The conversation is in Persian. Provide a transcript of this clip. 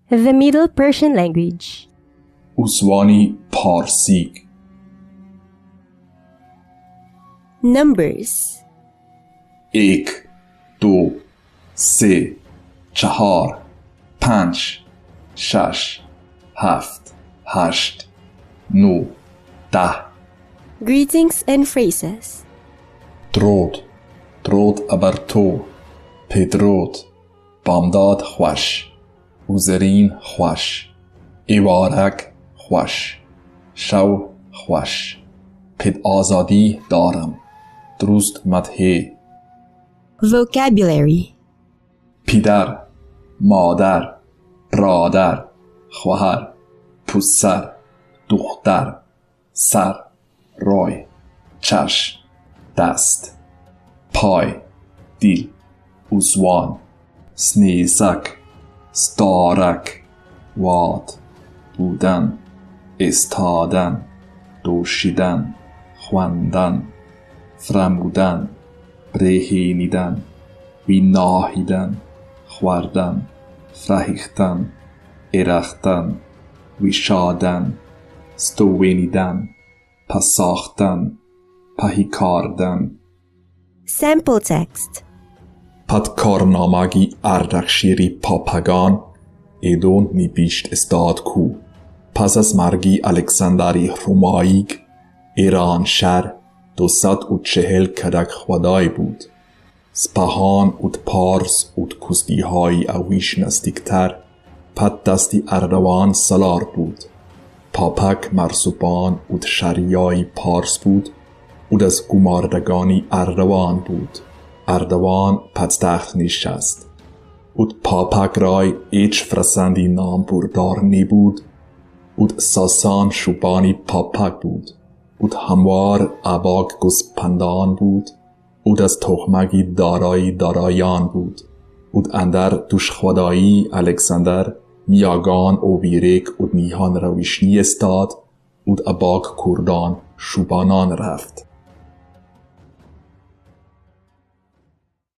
The Middle Persian language. Uswani Parsi. Numbers. 1 2 3 4 5 6 7 8 9 10. Greetings and phrases. درود ابر تو پدرود بامداد خوش وزرین خوش ایوارک خوش شو خوش پد آزادی دارم درست مدهی Vocabulary. پدر مادر برادر خواهر پسر دختر سر رای چشم دست پای دل uzwan sneezak ستارک واد بودن استادن دوشیدن خواندن فرمودن برهینیدن ویناهیدن خوردن فرهیختن ارختن ویشادن ستوینیدن پساختن پهیکاردن. Sample text. پد کارنامگی اردشیری پاپگان ایدون نبیشت استاد کو پس از مرگی الکساندری روماییگ ایران شهر 240 کدک خدای بود سپهان ود پارس ود کستی های اویش نستیکتر پد دستی اردوان سلار بود پاپک مرسوبان ود شریای پارس بود ود از گماردگانی اردوان بود اردوان پد تخت نشست ود پاپک رای ایچ فرسندی نام بردار نبود ود ساسان شوبانی پاپک بود ود هموار اباک گسپندان بود ود از تخمگی دارایان بود ود اندر دوش خدایی الکساندر میاگان او بیرک ود نیهان رویشنی استاد ود اباک کردان شوبانان رفت